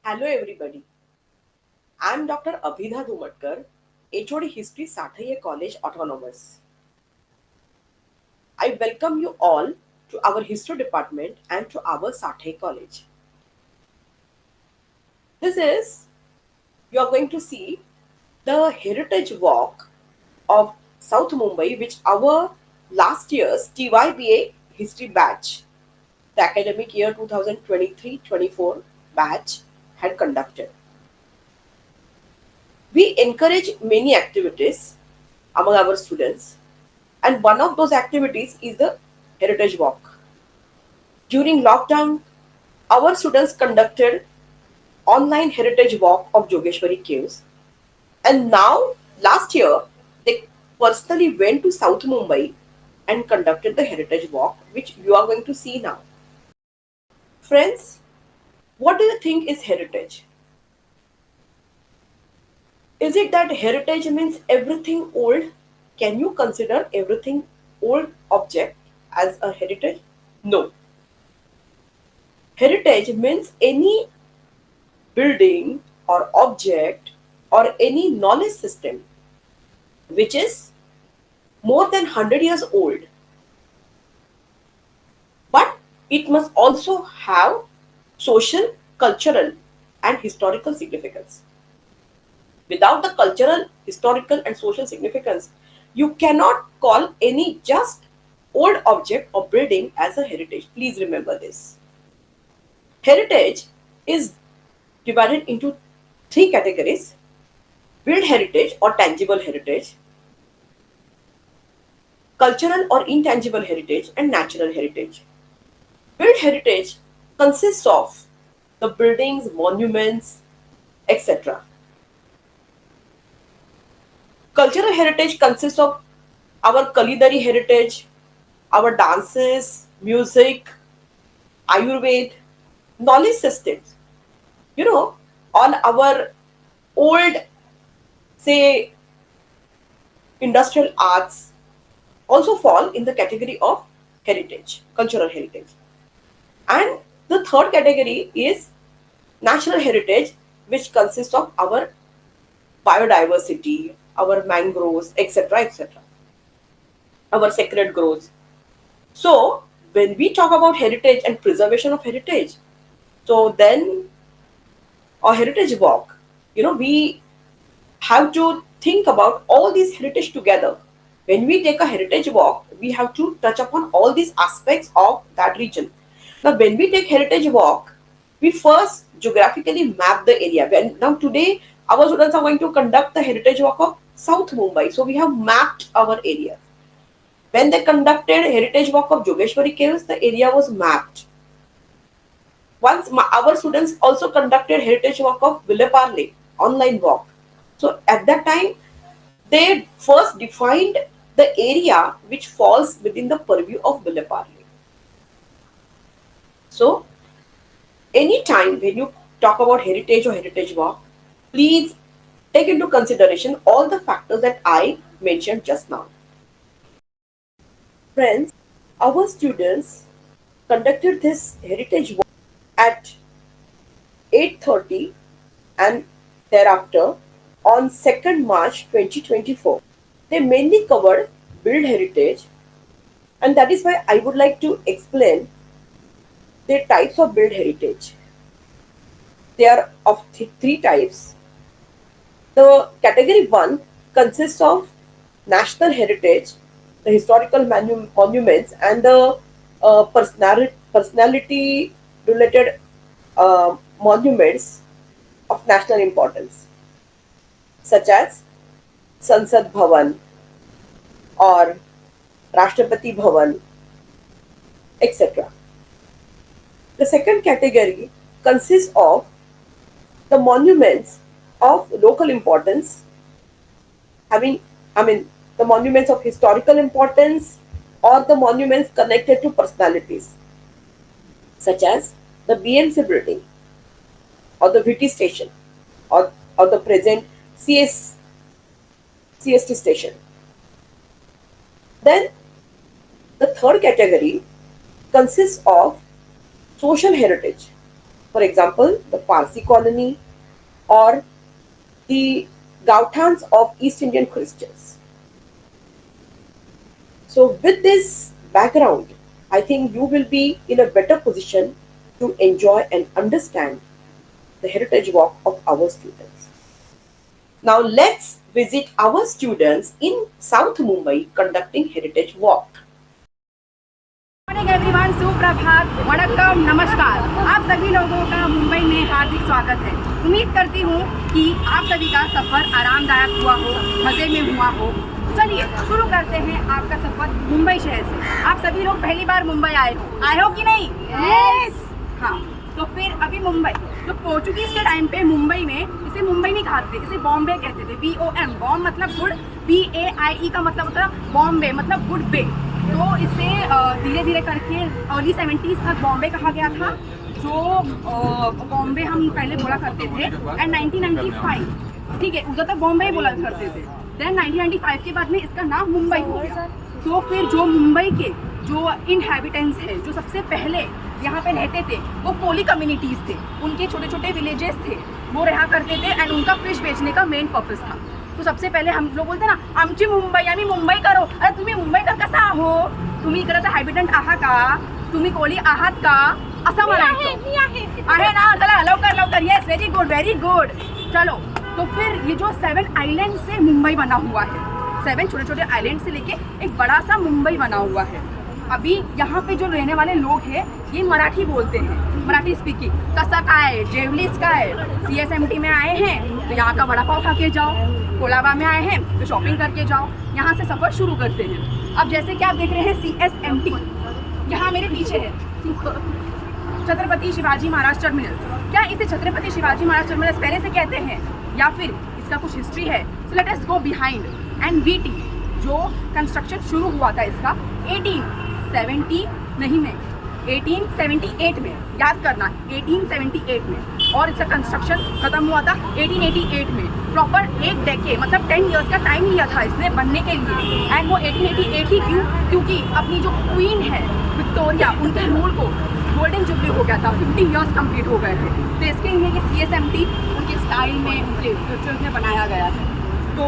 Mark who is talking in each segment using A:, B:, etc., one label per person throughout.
A: Hello everybody. I'm Dr. Abhidha Dhumatkar, HOD History Sathaiya College Autonomous. I welcome you all to our History Department and to our Sathai College. This is, you are going to see the Heritage Walk of South Mumbai which our last year's TYBA History batch, the academic year 2023-24 batch had conducted. We encourage many activities among our students, and one of those activities is the Heritage Walk. During lockdown, our students conducted online Heritage Walk of Jogeshwari Caves, and now last year they personally went to South Mumbai and conducted the Heritage Walk, which you are going to see now. Friends, what do you think is heritage? Is it that heritage means everything old? Can you consider everything old object as a heritage? No. Heritage means any building or object or any knowledge system which is more than 100 years old, but it must also have social, cultural, and historical significance. Without the cultural, historical, and social significance, you cannot call any just old object or building as a heritage. Please remember this. Heritage is divided into three categories: built heritage or tangible heritage, cultural or intangible heritage, and natural heritage. Built heritage consists of the buildings, monuments, etc. Cultural heritage consists of our Kalidari heritage, our dances, music, Ayurveda, knowledge systems. You know, all our old, say, industrial arts also fall in the category of heritage, cultural heritage. And the third category is natural heritage, which consists of our biodiversity, our mangroves, etc., etc., our sacred groves. So, when we talk about heritage and preservation of heritage, so then a heritage walk, we have to think about all these heritage together. When we take a heritage walk, we have to touch upon all these aspects of that region. Now, when we take heritage walk, we first geographically map the area. Now today, our students are going to conduct the heritage walk of South Mumbai. So we have mapped our area. When they conducted heritage walk of Jogeshwari Caves, the area was mapped. Once our students also conducted heritage walk of Vileparle, online walk. So at that time, they first defined the area which falls within the purview of Vileparle. So anytime when you talk about heritage or heritage walk, please take into consideration all the factors that I mentioned just now. Friends, our students conducted this heritage walk at 8:30 and thereafter on 2nd March 2024. They mainly covered build heritage, and that is why I would like to explain the types of build heritage. They are of three types. The category 1 consists of national heritage, the historical monuments, and the personality related monuments of national importance, such as Sansad Bhavan or Rashtrapati Bhavan, etc. The second category consists of the monuments of local importance, having, I mean, the monuments of historical importance or the monuments connected to personalities, such as the BMC building or the VT station or the present CST station. Then the third category consists of social heritage. For example, the Parsi colony or the Gauthans of East Indian Christians. So, with this background, I think you will be in a better position to enjoy and understand the heritage walk of our students. Now, let's visit our students in South Mumbai conducting heritage walk.
B: Morning everyone, सुप्रभात, वणक्कम, नमस्कार। आप सभी लोगों का मुंबई में हार्दिक स्वागत है। उम्मीद करती हूँ कि आप सभी का सफ़र आरामदायक हुआ हो, मज़े में हुआ हो। चलिए शुरू करते हैं आपका सफ़र मुंबई शहर से। आप सभी लोग पहली बार मुंबई आए हो कि नहीं? यस। हाँ, तो फिर अभी मुंबई, जो पोर्चुगीज के टाइम पे मुंबई में इसे मुंबई नहीं कहते, इसे बॉम्बे कहते थे। BOM, बॉम मतलब गुड, BAIE का मतलब होता है बॉम्बे, मतलब गुड बे। तो इसे धीरे धीरे करके अर्ली 70s तक बॉम्बे कहा गया था, जो बॉम्बे हम पहले बोला करते थे। एंड 1995, ठीक है, उधर तक बॉम्बे ही बोला करते थे। देन 1995 के बाद में इसका नाम मुंबई हो गया। तो फिर जो मुंबई के जो इनहैबिटेंट्स है, जो सबसे पहले यहाँ पे रहते थे, वो कोली कम्युनिटीज़ थे। उनके छोटे छोटे विलेजेस थे, वो रहा करते थे। एंड उनका फिश बेचने का मेन पर्पस था। तो सबसे पहले हम लोग बोलते ना, आमची मुंबई, आम्ही मुंबई करो। अरे तुम्ही मुंबईकर कसा हो, तुम्ही इकडचा हॅबिटंट आहात का, तुम्ही कोली आहात का, असं म्हणायचं आहे ना। चला लवकर लवकर, yes, very good very good. चलो, तो फिर ये जो 7 आइलैंड से मुंबई बना हुआ है, 7 छोटे छोटे आइलैंड से लेके एक बड़ा सा मुंबई बना हुआ है। अभी यहाँ पे जो रहने वाले लोग हैं ये मराठी बोलते हैं, मराठी स्पीकिंग। कसं काय, जेवलीस काय, CSMT में आए हैं तो यहाँ का वड़ा पाव खा के जाओ, कोलाबा में आए हैं तो शॉपिंग करके जाओ। यहाँ से सफ़र शुरू करते हैं। अब जैसे कि आप देख रहे हैं CSMT, यहाँ मेरे पीछे है छत्रपति शिवाजी महाराज टर्मिनल। क्या इसे छत्रपति शिवाजी महाराज टर्मिनल पहले से कहते हैं या फिर इसका कुछ हिस्ट्री है? So let us go behind. And VT, जो कंस्ट्रक्शन शुरू हुआ था इसका 1878 में, याद करना, 1878 में। और इसका कंस्ट्रक्शन खत्म हुआ था 1888 में। प्रॉपर एक डेकेड मतलब 10 इयर्स का टाइम लिया था इसने बनने के लिए। एंड वो 1888 ही क्यों? क्योंकि अपनी जो क्वीन है विक्टोरिया, उनके रूल को गोल्डन जुबली हो गया था, 50 इयर्स कंप्लीट हो गए थे। तो इसके लिए ये CSMT उनके स्टाइल में, उनके रिचुअल्स में बनाया गया है। तो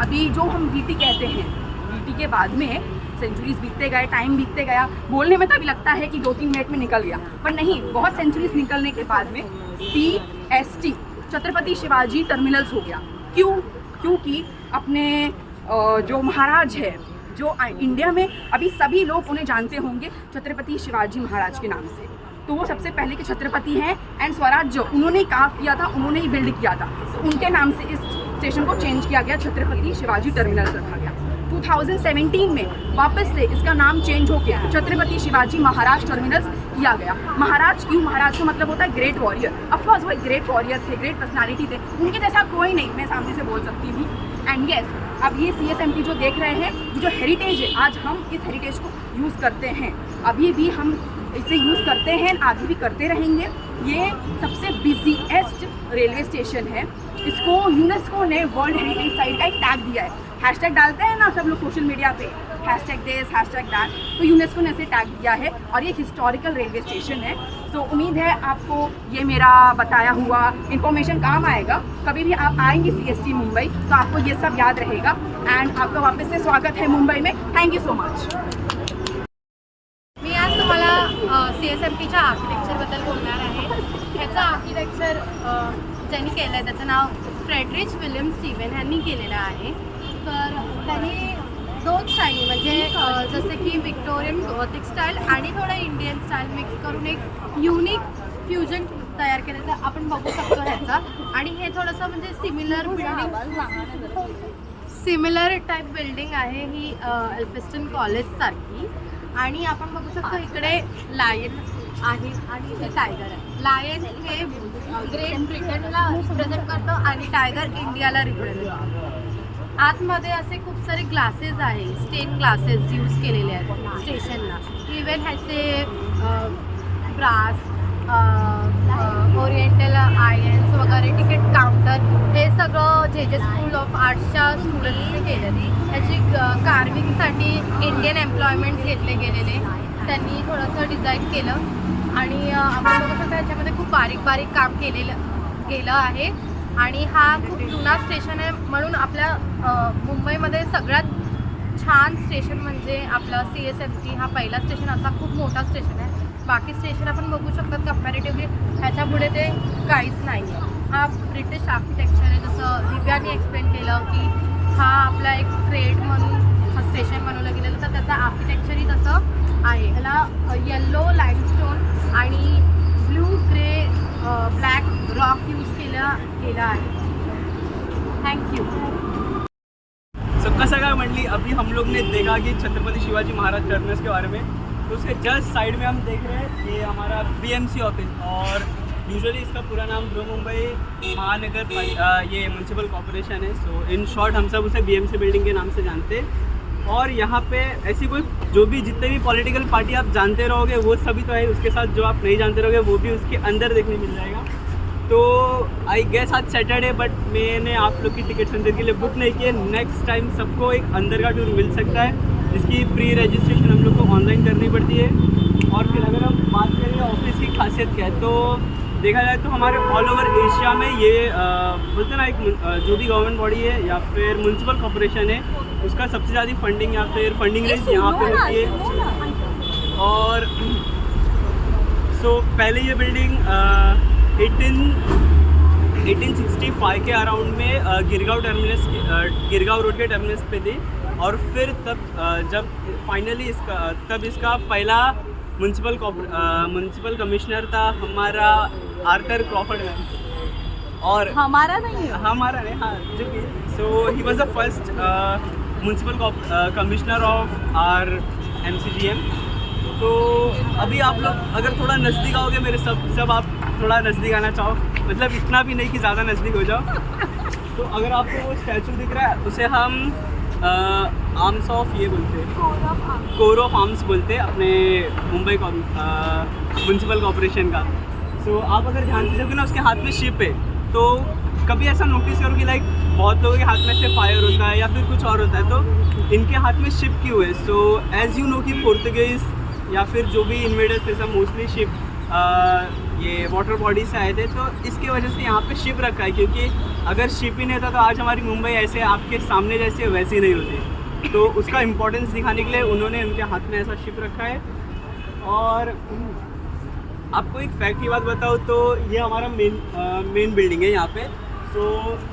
B: अभी जो हम VT कहते हैं, VT के बाद में सेंचुरीज बीतते गए, टाइम बीतते गया। बोलने में तो अभी लगता है कि 2-3 मिनट में निकल गया, पर नहीं, बहुत सेंचुरीज निकलने के बाद में CST, छत्रपति शिवाजी टर्मिनल्स हो गया। क्यों? क्योंकि अपने जो महाराज है, जो इंडिया में अभी सभी लोग उन्हें जानते होंगे छत्रपति शिवाजी महाराज के नाम से। तो वो सबसे पहले के छत्रपति हैं। एंड स्वराज्य उन्होंने ही काफ किया था, उन्होंने ही बिल्ड किया था। तो उनके नाम से इस स्टेशन को चेंज किया गया, छत्रपति शिवाजी टर्मिनल्स रखा गया। 2017 में वापस से इसका नाम चेंज होकर छत्रपति शिवाजी महाराज टर्मिनल्स किया गया। महाराज क्यों? महाराज का मतलब होता है ग्रेट वॉरियर। ऑफकोर्स वो एक ग्रेट वॉरियर थे, ग्रेट पर्सनालिटी थे, उनके जैसा कोई नहीं, मैं सामने से बोल सकती हूँ। एंड येस, अब ये CSMT जो देख रहे हैं, जो हेरिटेज है, आज हम इस हेरिटेज को यूज़ करते हैं, अभी भी हम इसे यूज़ करते हैं, आगे भी करते रहेंगे। ये सबसे बिजीएस्ट रेलवे स्टेशन है। इसको यूनेस्को ने वर्ल्ड हेरिटेज साइट का एक टैग दिया है। हैशटैग डालते हैं ना सब लोग सोशल मीडिया पे, #this #that, तो यूनेस्को ने इसे टैग दिया है। और ये हिस्टोरिकल रेलवे स्टेशन है। तो उम्मीद है आपको ये मेरा बताया हुआ इन्फॉर्मेशन काम आएगा। कभी भी आप आएंगे CST मुंबई तो आपको ये सब याद रहेगा। एंड आपका वापस से स्वागत है मुंबई में। Thank you so much.
C: मी आज तुम्हाला CSMTच्या आर्किटेक्चरबद्दल बोलणार आहे। ह्याचं आर्किटेक्चर ज्यांनी केलं आहे त्याचं नाव फ्रेडरिच विल्यम स्टीवन यांनी केलेलं आहे। तर त्यांनी 2 स्टाईल, म्हणजे जसे की विक्टोरियन गॉथिक स्टाईल आणि थोडं इंडियन स्टाईल मिक्स करून एक युनिक फ्युजन तयार केलं तर आपण बघू शकतो ह्याचा। आणि हे थोडंसं म्हणजे सिमिलर टाईप बिल्डिंग आहे ही एल्फिस्टन कॉलेजसारखी। आणि आपण बघू शकतो इकडे लायन आहे आणि हे टायगर आहे। लायन हे ग्रेट ब्रिटनला रिप्रेझेंट करतो आणि टायगर इंडियाला रिप्रेझेंट करतो। आतमध्ये असे खूप सारे ग्लासेस आहे, स्टेन ग्लासेस यूज केलेले आहेत स्टेशनला। इवन ह्याचे ब्रास, ओरिएंटल आयन्स वगैरे, तिकीट काउंटर, हे सगळं जे स्कूल ऑफ आर्ट्सच्या स्टुडंट्सने केलेलं। ह्याची कार्विंगसाठी इंडियन एम्प्लॉयमेंट्स घेतले गेलेले, त्यांनी थोडंसं डिझाईन केलं। आणि आपण बघू शकतो ह्याच्यामध्ये खूप बारीक बारीक काम केलेलं गेलं आहे आणि हा खूप जुना स्टेशन आहे म्हणून आपल्या मुंबईमध्ये सगळ्यात छान स्टेशन म्हणजे आपलं CSMT हा पहिला स्टेशन असा खूप मोठा स्टेशन आहे. बाकी स्टेशन आपण बघू शकतात कम्पॅरेटिव्हली ह्याच्यापुढे ते काहीच नाही आहे. हा ब्रिटिश आर्किटेक्चर आहे, जसं दिव्याने एक्सप्लेन केलं की हा आपला एक ट्रेड म्हणून हा स्टेशन बनवलं गेलेलं, तर त्याचं आर्किटेक्चरही तसं आहे. ह्याला येल्लो लाईमस्टोन आणि blue grey black rock use केला आहे. थँक्यू.
D: सबका सगा मंडली, अभी हम लोग ने देखा कि छत्रपति शिवाजी महाराज टर्मिनस के बारे में, तो उसके जस्ट साइड में हम देख रहे हैं ये हमारा BMC ऑफिस, और यूजुअली इसका पूरा नाम बृहमुंबई महानगर ये म्यूनसिपल कॉरपोरेशन है. सो इन शॉर्ट हम सब उसे BMC बिल्डिंग के नाम से जानते हैं. और यहाँ पे ऐसी कोई जो भी जितने भी पॉलिटिकल पार्टी आप जानते रहोगे वो सभी तो है, उसके साथ जो आप नहीं जानते रहोगे वो भी उसके अंदर देखने मिल जाएगा. तो आई गेस आज सैटरडे, बट मैंने आप लोग की टिकट अंदर के लिए बुक नहीं की है. नेक्स्ट टाइम सबको एक अंदर का टूर मिल सकता है, जिसकी प्री रजिस्ट्रेशन हम लोग को ऑनलाइन करनी पड़ती है. और फिर अगर हम बात करें ऑफिस की खासियत क्या है, तो देखा जाए तो हमारे ऑल ओवर एशिया में ये बोलते ना, एक जो भी गवर्नमेंट बॉडी है या फिर म्यूनसिपल कॉरपोरेशन है, उसका सबसे ज़्यादा फंडिंग या फिर फंडिंग रेंज यहाँ पे होती है. और सो पहले ये बिल्डिंग 1865 के अराउंड में गिरगांव रोड के टर्मिनस पे थी. और फिर तब जब फाइनली इसका पहला म्यूनसिपल कमिश्नर था हमारा आर्थर क्रॉफर्ड मैन. और
B: हमारा नहीं है,
D: हमारा नहीं, हाँ जो भी. So he was the first municipal commissioner of or MCGM. तो अभी आप लोग अगर थोड़ा नज़दीक आओगे मेरे सब आप थोड़ा नज़दीक आना चाहो, मतलब इतना भी नहीं कि ज़्यादा नज़दीक हो जाओ. तो अगर आपको वो स्टैचू दिख रहा है उसे हम आर्म्स ऑफ ये बोलते हैं, कोर ऑफ आर्म्स बोलते हैं अपने मुंबई म्यूनसिपल कॉरपोरेशन का. सो आप अगर ध्यान से देखोगे ना, उसके हाथ में शिप है. तो कभी ऐसा नोटिस करो कि लाइक बहुत लोगों के हाथ में से फायर होता है या फिर कुछ और होता है, तो इनके हाथ में शिप क्यों है? सो एज यू नो कि पोर्तुगीज़ या फिर जो भी इन्वेडर्स थे सब मोस्टली शिप ये वाटर बॉडी से आए थे. तो इसके वजह से यहाँ पे शिप रखा है, क्योंकि अगर शिप ही नहीं था तो आज हमारी मुंबई ऐसे आपके सामने जैसे वैसी नहीं होती. तो उसका इम्पोर्टेंस दिखाने के लिए उन्होंने उनके हाथ में ऐसा शिप रखा है. और आपको एक फैक्ट की बात बताऊँ तो ये हमारा मेन बिल्डिंग है यहाँ पे. तो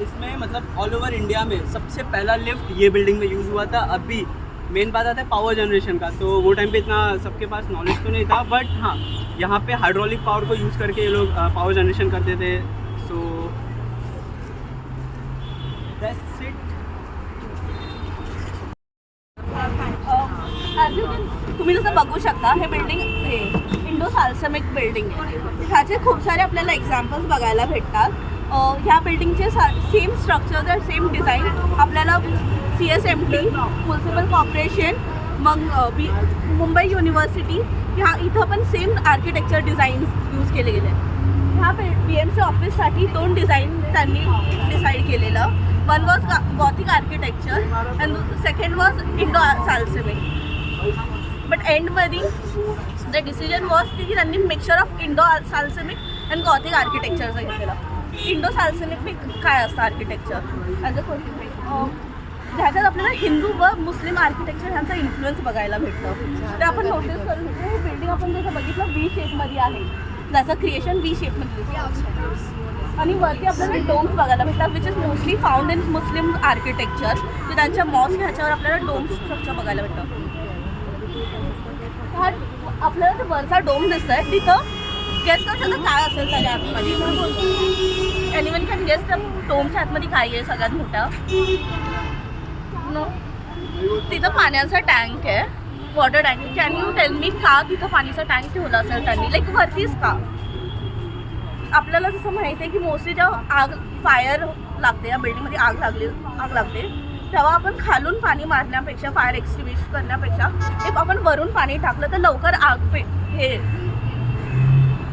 D: इसमें मतलब ऑल ओवर इंडिया में सबसे पहला लिफ्ट ये बिल्डिंग में यूज़ हुआ था. अभी मेन बात आता है पावर जनरेशन का, तो वो टाइम पे इतना सबके पास नॉलेज तो नहीं था, बट हाँ यहाँ पे हाइड्रोलिक पावर को यूज़ करके ये लोग पावर जनरेशन करते थे. So that's it.
B: तुम्ही जसं बघू शकता हे बिल्डिंग हे इंडो साल्समिक बिल्डिंग आहे. ह्याचे खूप सारे आपल्याला एक्झाम्पल्स बघायला भेटतात. ह्या बिल्डिंगचे सेम स्ट्रक्चर सेम डिझाईन आपल्याला CSMT म्युन्सिपल कॉर्पोरेशन, मग मुंबई युनिव्हर्सिटी ह्या इथं पण सेम आर्किटेक्चर डिझाईन यूज केले गेले. ह्या BMC ऑफिससाठी 2 डिझाईन त्यांनी डिसाईड केलेलं. One was Gothic architecture and second was Indo Saracenic. But एंडमध्ये द डिसिजन वॉज की त्यांनी mixture of Indo Saracenic and Gothic आर्किटेक्चरचं घेतलेलं. इंडो साल्समिक काय असतं आर्किटेक्चर ॲज अ ह्याच्यात आपल्याला हिंदू व मुस्लिम आर्किटेक्चर ह्यांचा इन्फ्लुएन्स बघायला भेटतं. ते आपण नोटीस करू शकतो. हे बिल्डिंग आपण जसं बघितलं V शेपमध्ये आहे, ज्याचं क्रिएशन V शेपमध्ये. आणि वरती आपल्याला डोम्स बघायला भेटतात, which is mostly found in Muslim architecture. की त्यांच्या मॉस्क ह्याच्यावर आपल्याला डोम स्ट्रक्चर बघायला भेटतं. आपल्याला ते वरचा डोम दिसत आहे, तिथं गेस करू शकता काय असेल त्याच्या आतमध्ये. एनिवन कॅन गेस त्या डोमच्या आतमध्ये काय आहे सगळ्यात मोठा? नो, तिथं पाण्याचा टँक आहे, water tank. Can you tell me का तिथं पाणीचा टँक ठेवला असेल त्यांनी, लाईक वरतीच का? आपल्याला जसं माहिती आहे की मोस्टली जेव्हा फायर लागते, या बिल्डिंगमध्ये आग लागते, तेव्हा आपण खालून पाणी मारण्यापेक्षा, फायर एक्सटिंग्विश करण्यापेक्षा एक आपण वरून पाणी टाकलं तर लवकर आग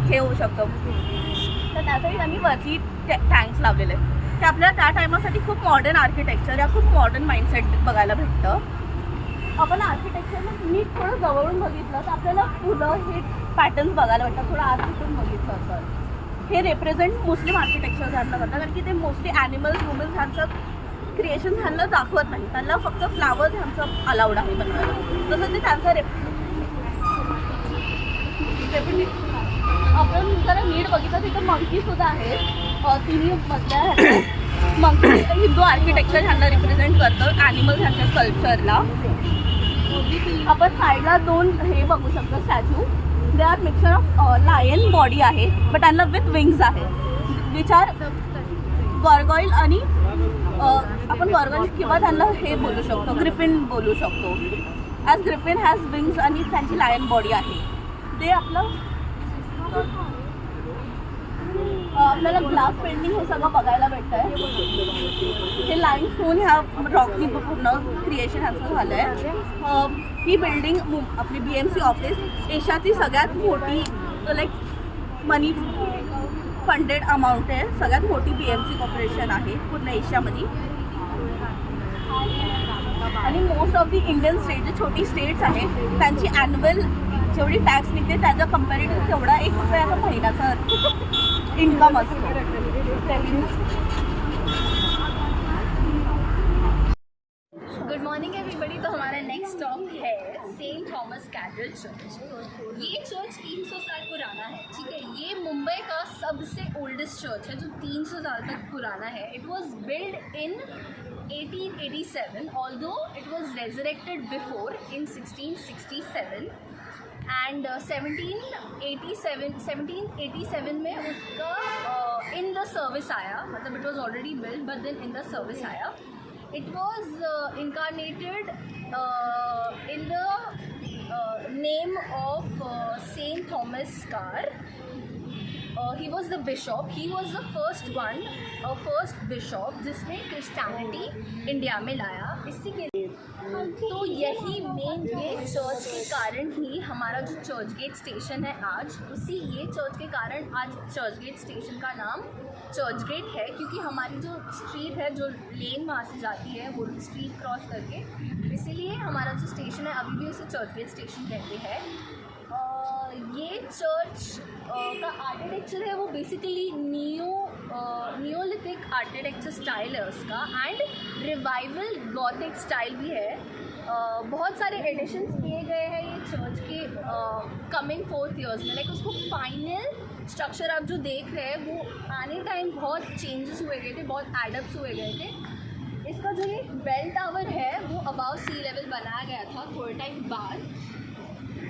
B: हे होऊ शकतं. तर त्यासाठी त्यांनी वरती टँक्स लावलेले आहेत. ते आपल्याला त्या टायमासाठी खूप मॉडर्न आर्किटेक्चर या खूप मॉडर्न माइंडसेट बघायला भेटतं. आपण आर्किटेक्चरला नीट थोडं जवळून बघितलं तर आपल्याला फुलं हे पॅटर्न्स बघायला भेटतात. थोडं आत तिथून बघितलं तर
E: हे रिप्रेझेंट मुस्लिम आर्किटेक्चर ह्यांना करतात, कारण की ते मोस्टली ॲनिमल्स वुमन्स ह्यांचं क्रिएशन ह्यांना दाखवत नाही, त्यांना फक्त फ्लावर्स ह्यांचं अलाउड आहे बनवायला. तसं ते त्यांचा आपण जरा नीट बघितलं तिथं मंकीसुद्धा आहेत. तिन्ही मधल्या मंकी हिंदू आर्किटेक्चर ह्यांना रिप्रेझेंट करतं, ॲनिमल्स ह्यांच्या कल्चरला. आपण साईडला 2 हे बघू शकतो statue. They are mixture of lion body आहे, बट त्यांना विथ विंग्स आहे, विच आर गॉर्गॉईल आणि आपण गॉर्गॉईल किंवा त्यांना हे बोलू शकतो, ग्रिफिन बोलू शकतो. ॲज ग्रिफिन हॅज विंग्स आणि त्यांची लायन बॉडी आहे. ते आपल्याला ग्लास पेंटिंग हे सगळं बघायला भेटतं आहे. हे लाईन स्टोन ह्या रॉकनी पूर्ण क्रिएशन ह्यांचं झालं आहे. ही बिल्डिंग आपली BMC ऑफिस एशियातील सगळ्यात मोठी लाईक मनी फंडेड अमाऊंट आहे, सगळ्यात मोठी BMC कॉर्पोरेशन आहे पूर्ण एशियामध्ये. आणि most of the Indian state जे छोटी स्टेट्स आहेत त्यांची ॲन्युअल जेवढी टॅक्स निघते त्याच्या कंपॅरेटिव्ह तेवढा ₹1 महिन्याचा इन्कम असतो.
F: Good morning everybody. तो हमारा नेक्स्ट स्टॉप है सेंट थॉमस कैथेड्रल चर्च. ये चर्च 300 साल पुराना है, ठीक है. ये मुंबई का सबसे ओल्डेस्ट चर्च है जो 300 साल तक पुराना है. It was build in 1887, although it was resurrected before in 1667. And 1787 में उसका इन द सर्विस आया, मतलब it was already build but then in the service आया. It was incarnated in the name of saint Thomas कार. He was the bishop. He was the first bishop जिसने Christianity India में लाया. इसी के तो यही मेन ये चर्च के कारण ही हमारा जो चर्च गेट स्टेशन है आज, उसी ये चर्च के कारण आज चर्च गेट स्टेशन का नाम चर्च गेट है, क्योंकि हमारी जो स्ट्रीट है, जो लेन वहाँ से जाती है वो स्ट्रीट क्रॉस करके, इसीलिए हमारा जो स्टेशन है अभी भी उसे चर्च गेट स्टेशन कहते हैं. ये चर्च का आर्किटेक्चर है वो बेसिकली नियोलिथिक आर्किटेक्चर स्टाइल है उसका, एंड रिवाइवल गॉथिक स्टाइल भी है. बहुत सारे एडिशंस किए गए हैं ये चर्च के कमिंग 4 ईयर्स में. लाइक उसको फाइनल स्ट्रक्चर आप जो देख रहे हैं वो आने टाइम बहुत चेंजेस हुए गए थे, बहुत एडप्ट हुए गए थे. इसका जो ये बेल टावर है वो अबाव सी लेवल बनाया गया था थोड़े टाइम बाद.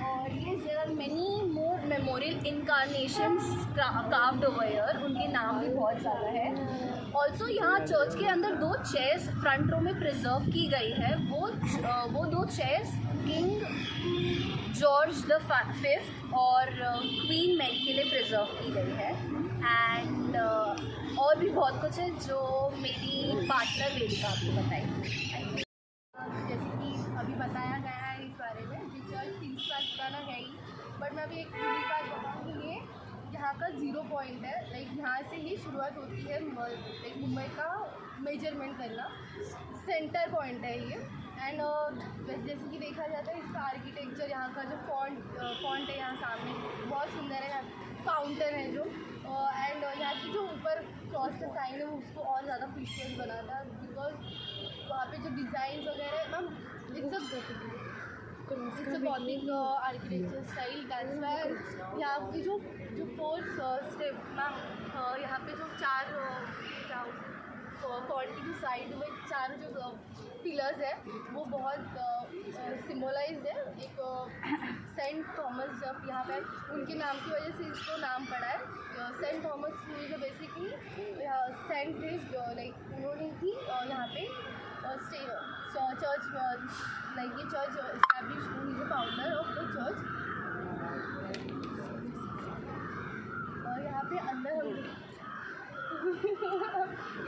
F: और ये there are many more memorial incarnations carved over here, उनके नाम भी बहुत ज़्यादा है. ऑल्सो यहाँ चर्च के अंदर 2 चेयर्स फ्रंट रो में प्रिजर्व की गई है. वो 2 chairs king George the 5th और क्वीन मैरी के लिए प्रिजर्व की गई है. एंड और भी बहुत कुछ है जो मेरी पार्टनर वेदिका आपको बताएगी.
C: जैसे कि अभी बताया गया है इस बारे में, ये चर्च 300 साल पुराना है ही, बट मैं अभी एक यूनिक बात बताऊँ कि ये यहाँ का 0 पॉइंट है. लाइक यहाँ से ही शुरुआत होती है लाइक मुंबई का मेजरमेंट करना. सेंटर पॉइंट है ये. एंड जैसे कि देखा जाता है इसका आर्किटेक्चर, यहाँ का जो फॉन्ट है यहाँ सामने बहुत सुंदर है. फाउंटेन है जो, एंड यहाँ की जो ऊपर क्रॉस का साइन है उसको और ज़्यादा प्रीशियस बनाता है, बिकॉज वहाँ पे जो डिज़ाइन वगैरह है ma'am, it's a Gothic architecture style. That's why यहाँ की जो 4 स्टेप मैम, यहाँ पे जो 4 फॉन्ट की जो साइड में 4 जो पिलर्स है वो बहुत सिम्बोलाइज्ड है. एक सेंट थॉमस, जब यहाँ पे उनके नाम की वजह से इसको नाम पड़ा है. Saint Thomas is basically saint is like उन्होंने ही यहाँ पे चर्च लाइक ये church establish, he is the founder of the church. और यहाँ पे अंदर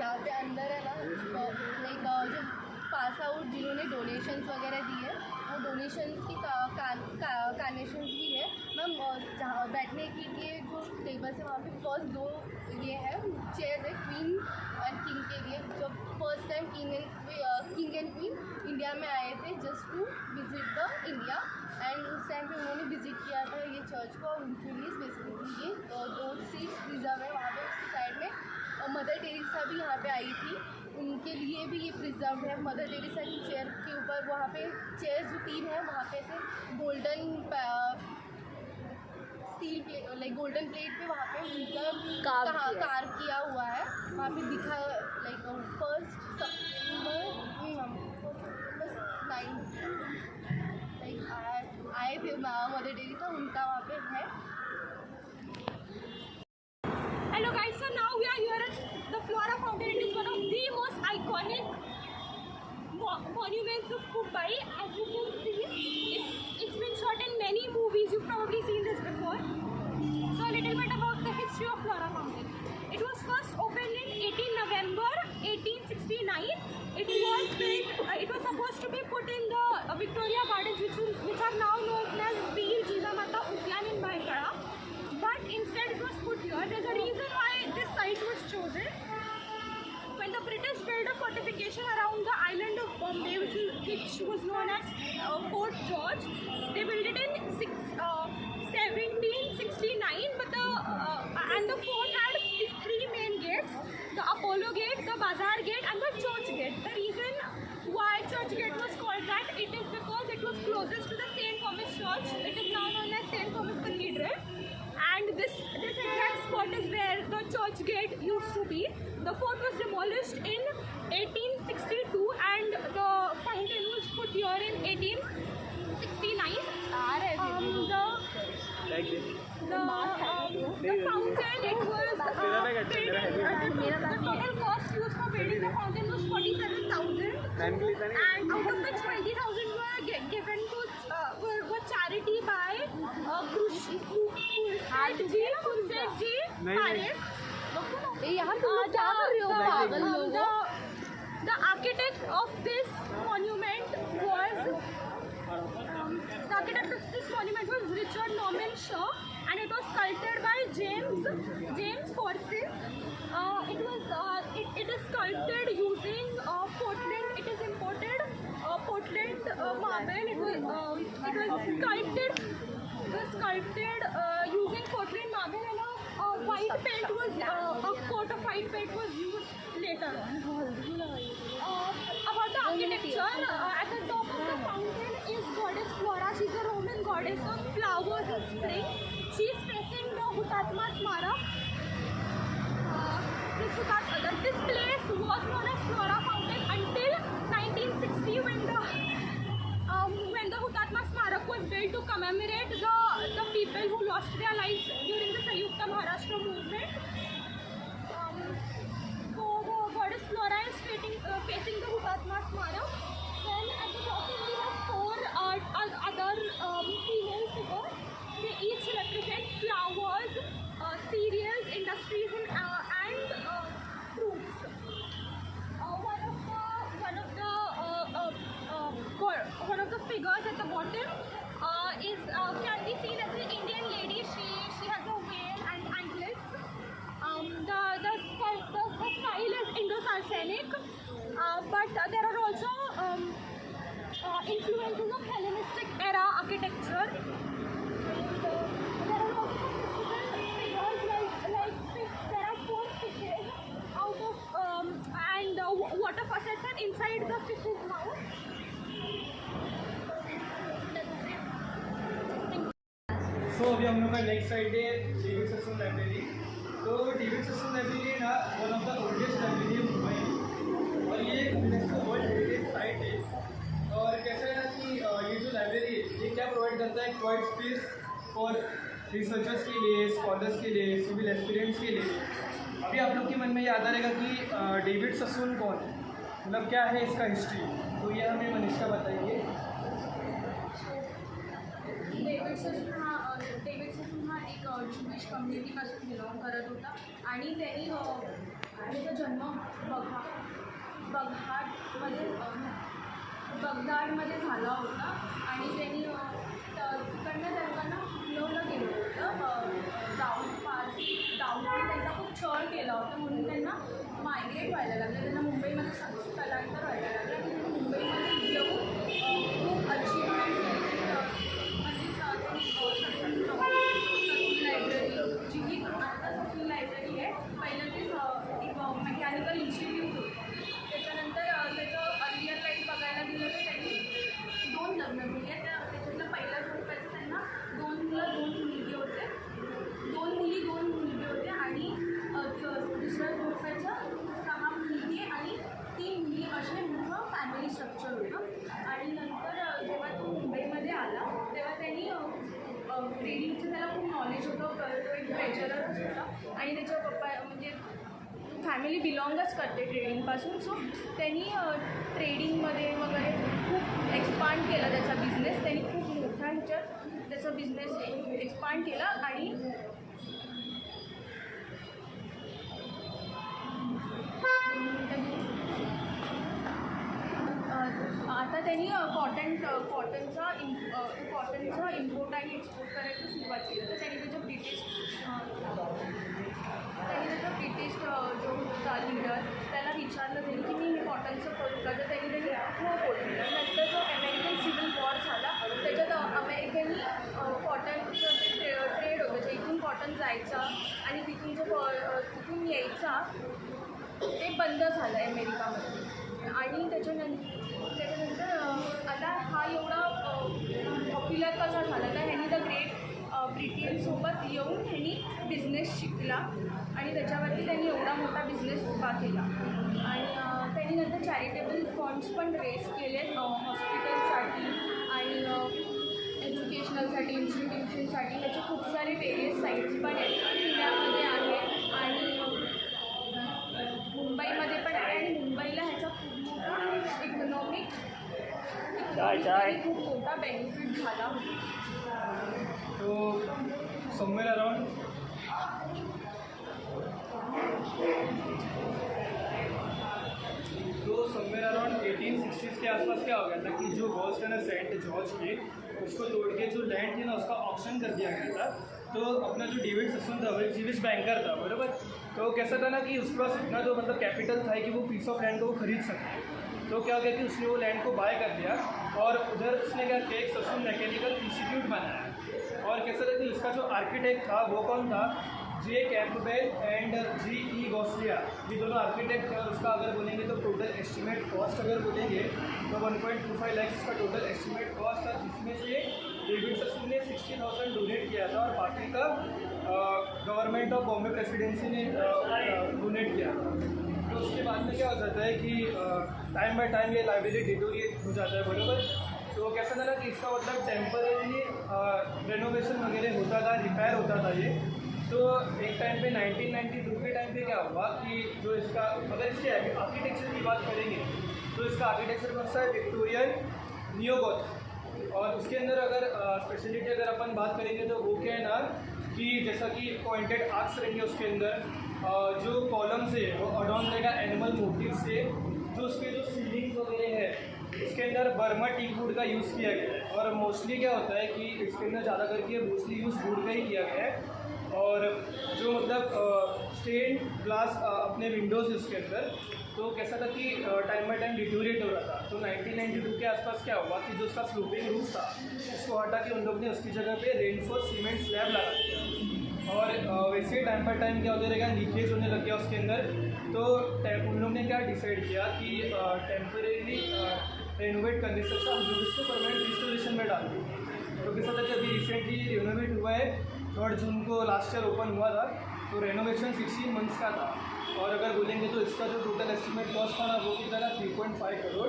C: यहाँ पे अंदर है ना लाइक जो पास आउट जिन्होंने डोनेशंस वगैरह दी है वो डोनेशंस की कार्नेशंस भी है मैम. जहाँ बैठने के लिए जो टेबल्स है वहाँ पे फर्स्ट 2 ये है चेयर है क्वीन एंड किंग के लिए. जब first time king and queen India में आए थे just to visit the India, and उस टाइम पे उन्होंने विजिट किया था ये चर्च को, और उनके लिए स्पेसिफिकली ये 2 सीट्स रिजर्व है वहाँ मदर टेरेसा भी यहाँ पे आई थी, उनके लिए भी ये प्रिजर्व है। मदर टेरेसा की चेयर के ऊपर वहाँ पे चेयर जो 3 है वहाँ पे से golden steel plate like golden plate पे वहाँ पे उनका कार्व किया हुआ है। वहाँ पे दिखा लाइक फर्स्ट लाइक आए थे मदर टेरेसा, उनका वहाँ पे है।
E: Hello guys, so now we are here at the Flora Fountain. It is one of the most iconic monuments of Mumbai. As you can see, it's been shot in many movies. You've probably seen this before. So a little bit about the history of Flora Fountain. It was first opened in 18 November 1869. It was supposed to be put in the Victoria Gardens, which are now known as Veer Jijamata Udyan in Bhaikara. But instead it was put here. There's a reason why this site was chosen. When the British built a fortification around the island of Bombay, which was known as Fort George, they built it in 1769. But the fort had 3 main gates: the Apollo Gate, the Bazaar Gate, and the Church Gate. The reason why Church Gate was called that, it is because it was closest to the St. Thomas Church. It is now known as St. Thomas Cathedral. And this exact spot is where the church gate used to be. The fort was demolished in 1862 and the fountain was put here in 1869. The fountain, it was the total cost used for building the fountain was 47,000, and out of which 20,000 were given to were charity by The architect of this monument was Richard Norman Shaw, and it was sculpted by James Forsyth. It is sculpted using Portland. It is imported Portland marble. It was sculpted using Portland marble, and a white paint was a coat of white paint was used later on. About the architecture, at the top of the fountain is goddess Flora. She's a Roman goddess of flowers and spring. She's facing the Hutatma Smarak. This place was known as Flora Fountain until 1960, when the Hutatma Smarak was built to commemorate the people who lost their lives during the Sanyukta Maharashtra movement. So the goddess Flora is facing the Hutatma Smarak. Then at the bottom we have 4 other female figures. They each represent flowers, cereals, industries, and fruits. One of the figures at the bottom can be seen as an Indian lady. She has a veil and anklets. The style is Indo-Saracenic, but there are also influences of Hellenistic era architecture. There are also figures like there are 4 fishes out of and water faucets are inside the fish's mouth.
G: सो अभी हम लोग का next side है David Sassoon library. तो David Sassoon library ना one of the oldest library है मुंबई, और ये यूनेस्को वर्ल्ड हेरिटेज साइट है। और कैसा है ना कि ये जो लाइब्रेरी है ये क्या प्रोवाइड करता है, क्वाइट स्पेस फॉर रिसर्चर्स के लिए, स्कॉलर्स के लिए, सिविल एस्पिरेंट्स के लिए। अभी आप लोग के मन में ये आता रहेगा कि डेविड ससून कौन है, मतलब क्या है इसका हिस्ट्री, तो ये हमें मनीषा बताएंगे।
B: डेव्हिड ससून हा एक ज्यूइश कम्युनिटीपासून बिलॉंग करत होता, आणि त्यांनी त्याचा जन्म बगदाडमध्ये झाला होता, आणि त्यांनी तिकडनं त्यांना हलवलं गेलं होतं दाऊदने त्यांचा खूप छळ केला होता, म्हणून त्यांना मायग्रेट व्हायला लागलं, त्यांना मुंबईमध्ये स्थलांतर व्हायला लागलं, आणि त्यांनी मुंबईमध्ये येऊन खूप अचीवमेंट लायब्ररी जी ही आता ससून लायब्ररी आहे, पहिलं ते एक
E: ट्रेजररच होता आणि त्याच्या पप्पा म्हणजे फॅमिली बिलॉंगच करते ट्रेडिंगपासून. सो त्यांनी ट्रेडिंगमध्ये वगैरे खूप एक्सपांड केला त्याचा बिझनेस. त्यांनी खूप मोठ्या ह्याच्यात त्याचा बिझनेस एक्सपांड केला आणि आता त्यांनी कॉटनचा इम्पोर्ट आणि एक्सपोर्ट करायला सुरुवात केली. तर त्यांनी त्याच्या ब्रिटिश जो होता लीडर त्याला विचारलं त्यांनी की मी कॉटनचं करू का, तर त्यांनी हो बोललं. नंतर जो अमेरिकन सिव्हिल वॉर झाला त्याच्यात अमेरिकेनी कॉटनचं जे ट्रेड होतं जे इथून कॉटन जायचा आणि तिथून यायचा ते बंद झालं अमेरिकामध्ये. आणि त्याच्यानंतर आता हा एवढा पॉप्युलर कसा झाला तर ह्यांनी द ग्रेट ब्रिटनसोबत येऊन ह्यांनी बिझनेस शिकला आणि त्याच्यावरती त्यांनी एवढा मोठा बिझनेस उभा केला. आणि त्यांनी नंतर चॅरिटेबल फंड्स पण रेज केले हॉस्पिटलसाठी आणि एज्युकेशनलसाठी इन्स्टिट्यूशनसाठी. त्याचे खूप सारे वेरियस साईट्स पण आहेत. पुण्यामध्ये आहे आणि मुंबईमध्ये पण आहे आणि मुंबईला ह्याचा खूप मोठा इकॉनॉमिकली खूप मोठा बेनिफिट झाला.
G: तो somewhere around तो समवेयर अराउंड 1860s के आसपास क्या हो गया था कि जो गॉस्ट है ना सेंट जॉर्ज के, उसको तोड़ के जो लैंड थी ना उसका ऑक्शन कर दिया गया था. तो अपना जो डेविड ससन था वो एक जीविश बैंकर था, बराबर. तो कैसा था ना कि उसके पास इतना जो मतलब कैपिटल था कि वो पीस ऑफ लैंड को वो खरीद सके. तो क्या हो गया कि उसने वो लैंड को बाय कर लिया और उधर उसने क्या किया एक ससन मैकेनिकल इंस्टीट्यूट बनाया. और कैसा था कि उसका जो आर्किटेक्ट था वो कौन था, जे कैम्पबेल एंड जी गॉस्लिया, ये दोनों आर्किटेक्ट थे. और उसका अगर बोलेंगे तो टोटल एस्टिमेट कॉस्ट अगर बोलेंगे तो 1.25 लाख इसका टोटल एस्टिमेट कॉस्ट था, जिसमें से डेविड ससन ने 60,000 डोनेट किया था और बाकी का गवर्नमेंट ऑफ बॉम्बे प्रेसिडेंसी ने डोनेट किया था. तो उसके बाद में क्या हो जाता है कि टाइम बाय टाइम ये लाइब्रेरी डिटोरिएट हो जाता है, बराबर. तो कैसा था ना कि इसका मतलब टेम्परेरी रेनोवेशन वगैरह होता था, रिपेयर होता था ये. तो एक टाइम पे 1992 के टाइम पे क्या हुआ कि जो इसका अगर इसके आर्किटेक्चर की बात करेंगे तो इसका आर्किटेक्चर कौन सा है, विक्टोरियन नियोगोथ. और उसके अंदर अगर स्पेशलिटी अगर अपन बात करेंगे तो वो क्या है ना कि जैसा कि पॉइंटेड आर्क्स रहेंगे उसके अंदर, जो कॉलम्स है वो अडॉर्न रहेगा एनिमल मोटिव से. जो उसके जो सीलिंग्स वगैरह है इसके अंदर बर्मा टीक वुड का यूज़ किया गया है. और मोस्टली क्या होता है कि इसके अंदर ज़्यादा करके मोस्टली यूज़ वुड का ही किया गया है. और जो मतलब स्टेन ग्लास अपने विंडोज़ इसके अंदर, तो कैसा था कि टाइम बाय टाइम डिटोरिएट हो रहा था. तो 1992 के आसपास क्या हुआ कि जो उसका स्लोपिंग रूफ था उसको हटा के उन लोग ने उसकी जगह पे रेनफोर्स सीमेंट स्लैब लगा दिया. और वैसे टाइम बाय टाइम क्या होता रहेगा, लीकेज होने लग गया उसके अंदर. तो उन लोग ने क्या डिसाइड किया कि टेम्परेरी रेनोवेट करने से अच्छा हम लोग इसको परमानेंट रिस्टोरेशन में डाल दें. तो कैसा था कि अभी रिसेंटली रेनोवेट हुआ है, 3 जून को लास्ट ईयर ओपन हुआ था. तो रेनोवेशन 16 मंथ्स का था. और अगर बोलेंगे तो इसका जो टोटल एस्टिमेट कॉस्ट था ना वो कितना था 3.5 करोड़.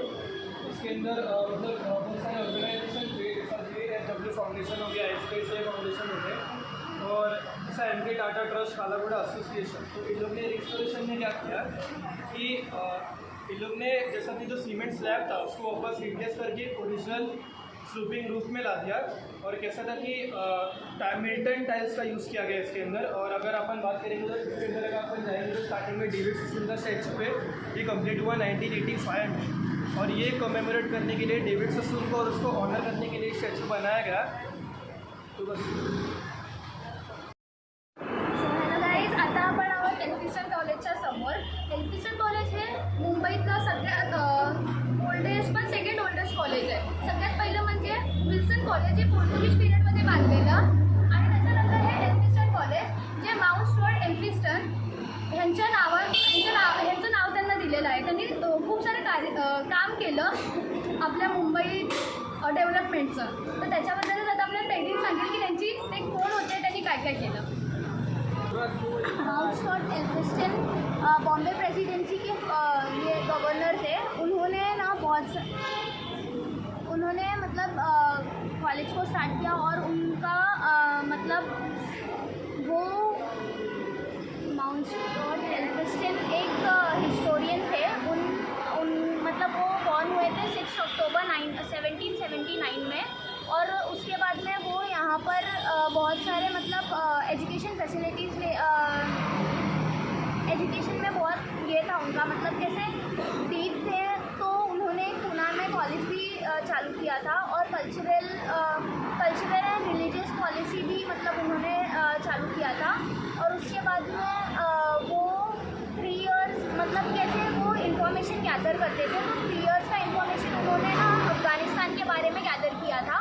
G: इसके अंदर मतलब बहुत सारे ऑर्गेनाइजेशन थे, जैसा JW फाउंडेशन हो गया, SKCI फाउंडेशन हो गए और जैसा MK Tata trust Kala Ghoda association. तो इन लोग ने रिस्टोरेशन में क्या किया कि इन लोग ने जैसा कि जो सीमेंट स्लैब था उसको वापस रिप्लेस करके ओरिजिनल स्लूपिंग रूफ में ला दिया. और कैसा था कि मिल्टन टाइल्स का यूज़ किया गया इसके अंदर. और अगर अपन बात करेंगे तो इसके अंदर अगर अपन जाएंगे तो स्टार्टिंग में डेविड ससन का स्टैचू पे ये कंप्लीट हुआ 1985 में. और ये कमेमोरेट करने के लिए डेविड ससन को और उसको ऑनर करने के लिए स्टैचू बनाया गया. तो बस
F: हॅलो गाईज, आता आपण आहोत एल्फिस्टन कॉलेजच्या समोर. एल्फिस्टन कॉलेज हे मुंबईतलं सगळ्यात ओल्डेस्ट पण सेकंड ओल्डेस्ट कॉलेज आहे. सगळ्यात पहिलं म्हणजे विल्सन कॉलेज हे पोर्तुगीज पिरियडमध्ये बांधलेलं आणि त्याच्यानंतर हे एल्फिस्टन कॉलेज जे माउंट स्टुअर्ट एल्फिस्टन ह्यांचं नाव त्यांना दिलेलं आहे. त्यांनी खूप सारे काम केलं आपल्या मुंबई डेव्हलपमेंटचं. तर त्याच्याबद्दलच आता आपल्याला टेक्निक सांगेल की ते कोण होते, त्यांनी काय काय केलं. Mount Stuart Elphinstone Bombay presidency के ये गवर्नर थे. उन्होंने मतलब कॉलेज को स्टार्ट किया और उनका मतलब वो करते थे तो 3 इयर्स का इंफॉर्मेशन उन्होंने ना अफ़गानिस्तान के बारे में गैदर किया था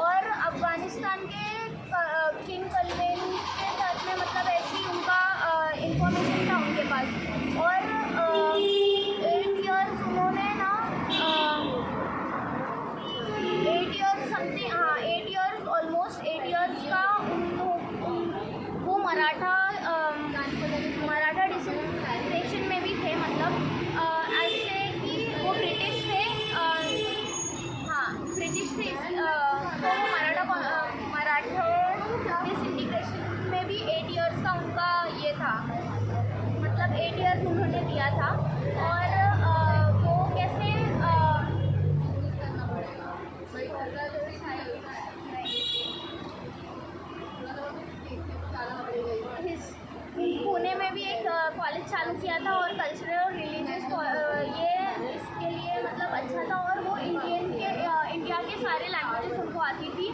F: और अफ़गानिस्तान के किंग कलवेन के साथ में मतलब ऐसी उनका इंफॉर्मेशन था उनके पास और 8 इयर्स उन्होंने ना 8 इयर्स समथिंग, हाँ 8 इयर्स ऑलमोस्ट 8 इयर्स का वो मराठा डिसोसिएशन में भी थे, मतलब ऐसे कि वो ब्रिटिश थे, हाँ ब्रिटिश थे, तो वो मराठा डिसइंटीग्रेशन में भी 8 इयर्स का उनका ये था, मतलब 8 इयर्स उन्होंने दिया था और वो कैसे पुणे में भी एक कॉलेज चालू किया था और कल्चरल और रिलीजियस ये इसके लिए मतलब अच्छा था और वो इंडिया के सारे लैंग्वेजेस उनको आती थी,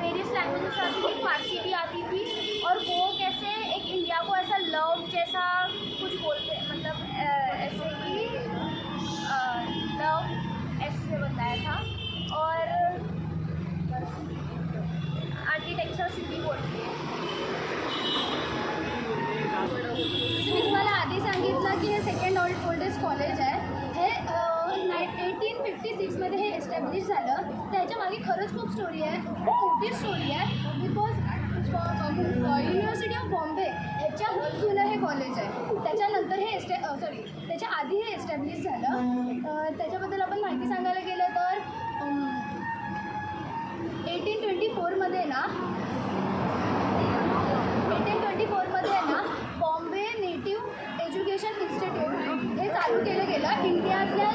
F: वेरियस लैंग्वेजेस आती थी, फारसी भी आती थी और वो कैसे एक इंडिया को ऐसा लव जैसा कुछ बोलते मतलब ऐसे कि लव ऐसे बताया था और आर्किटेक्चर सिटी बोलते हैं।
H: मी तुम्हाला आधी सांगितलं की हे सेकंड ओल्डेस्ट कॉलेज आहे. हे 1856 मध्ये हे एस्टॅब्लिश झालं. त्याच्या मागे खरंच खूप स्टोरी आहे, खूप मोठी स्टोरी आहे. बिकॉज युनिव्हर्सिटी ऑफ बॉम्बे ह्याच्या जुनं हे कॉलेज आहे. त्याच्यानंतर हे त्याच्या आधी हे एस्टॅब्लिश झालं. त्याच्याबद्दल आपण माहिती सांगायला गेलं तर 1824 मध्ये ना बॉम्बे नेटिव्ह एज्युकेशन इन्स्टिट्यूट हे चालू केलं गेलं इंडियातल्या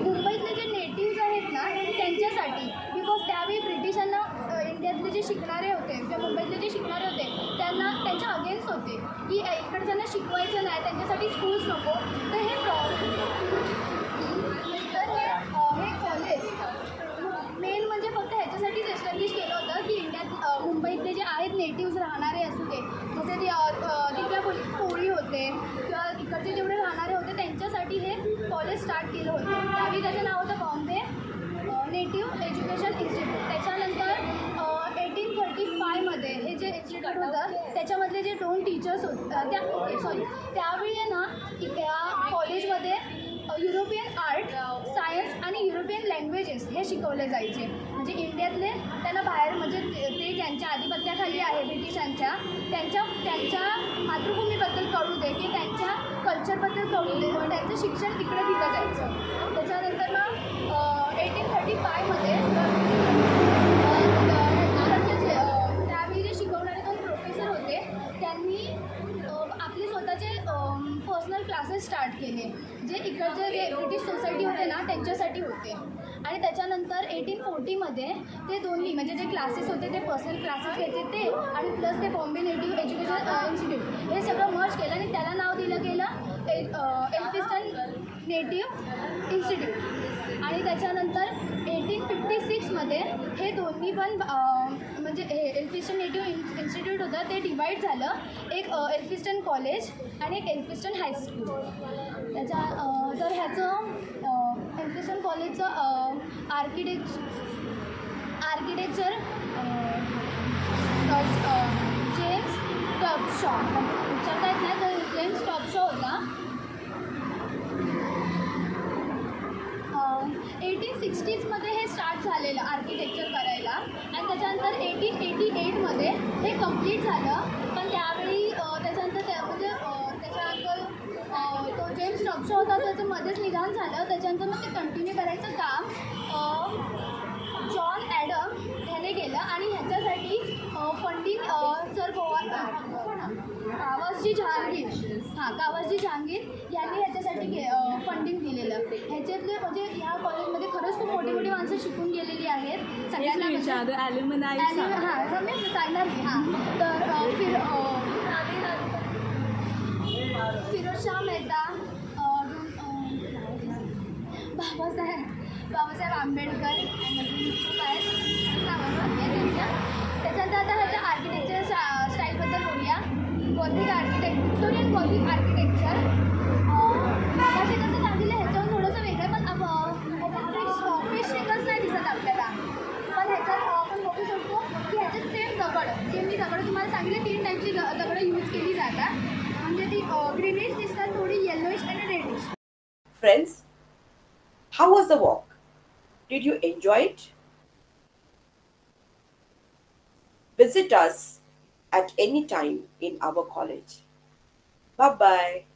H: मुंबईतले जे नेटिव्ज आहेत ना त्यांच्यासाठी. बिकॉज त्यावेळी ब्रिटिशांना इंडियातले जे शिकणारे होते किंवा मुंबईतले जे शिकणारे होते त्यांना त्यांच्या अगेन्स्ट होते की इकडच्यांना शिकवायचं नाही, त्यांच्यासाठी स्कूल्स नको. तर हे कॉलेज मेन म्हणजे फक्त ह्याच्यासाठीच एस्टॅब्लिश केलं होतं की इंडियात मुंबईतले जे आहेत नेटिव्ज राहणारे असू दे, जसे तिथल्या कोळी होते किंवा इकडचे जेवढे राहणारे होते त्यांच्यासाठी हे कॉलेज स्टार्ट केलं होतं. त्यावेळी त्याचं नाव होतं बॉम्बे नेटिव्ह एज्युकेशन इन्स्टिट्यूट. त्याच्यानंतर 1835 हे जे इन्स्टिट्यूट होतं त्याच्यामधले जे 2 टीचर्स होते त्यावेळी आहे ना त्या कॉलेजमध्ये युरोपियन आर्ट, सायन्स आणि युरोपियन लँग्वेजेस हे शिकवले जायचे. म्हणजे इंडियातले त्यांना बाहेर म्हणजे ते ज्यांच्या आधिपत्याखाली आहे ब्रिटिशांच्या त्यांच्या मातृभूमीबद्दल कळू दे की त्यांच्या कल्चरबद्दल कळू दे, त्यांचं शिक्षण तिकडे दिलं जायचं. त्याच्यानंतर मग 1835 त्यावेळी जे शिकवणारे 2 प्रोफेसर होते त्यांनी आपले स्वतःचे पर्सनल क्लासेस स्टार्ट केले जे इकडचे जे ब्रिटिश सोसायटी होते ना त्यांच्यासाठी होते. आणि त्याच्यानंतर 1840 ते दोन्ही म्हणजे जे क्लासेस होते ते पर्सनल क्लासेस घ्यायचे ते आणि प्लस ते बॉम्बे नेटिव्ह एज्युकेशन इन्स्टिट्यूट हे सगळं मर्ज केलं आणि त्याला नाव दिलं गेलं एल्फिस्टन नेटिव्ह इन्स्टिट्यूट. आणि त्याच्यानंतर 1856 हे दोन्ही पण म्हणजे हे एल्फिस्टन नेटिव्ह इन्स्टिट्यूट होतं ते डिवाईड झालं. एक एल्फिस्टन कॉलेज आणि एक एल्फिस्टन हायस्कूल. त्याच्या तर ह्याचं एल्फिस्टन कॉलेजचं आर्किटेक्चर जेम्स टॉपशॉ विचारता येत नाही तर जेम्स टॉपशॉ होता. 1860s हे स्टार्ट झालेलं आर्किटेक्चर करायला आणि त्याच्यानंतर 1888 हे कंप्लीट झालं. पण त्यावेळी त्याच्यानंतर तो जेम्स टॉपशॉ होता त्याचं मध्येच निधन झालं. त्याच्यानंतर मग ते कंटिन्यू करायचं काम जॉन ॲडम ह्याने केलं आणि ह्याच्यासाठी फंडिंग सर कावसजी जहांगीर यांनी ह्याच्यासाठी फंडिंग दिलेलं. ह्याच्यातले म्हणजे ह्या कॉलेजमध्ये खरंच खूप मोठी मोठी माणसं शिकून गेलेली आहेत. सगळ्यांना मी सांगणार नाही. हां तर फिरोजशाह मेहता, बाबासाहेब आंबेडकर त्याच्यानंतर आता ह्याच्या आर्किटेक्चर स्टाईलबद्दल बोलूया. Victorian Gothic architecture. जसं सांगितलं ह्याच्यावर थोडंसं चांगले 3 टाईपची दगडं यूज केली जातात. म्हणजे ती ग्रीनिश दिसतात, थोडी येलोइश आणि reddish.
A: Friends, how was the walk? Did you enjoy it? Visit us at any time in our college. Bye bye.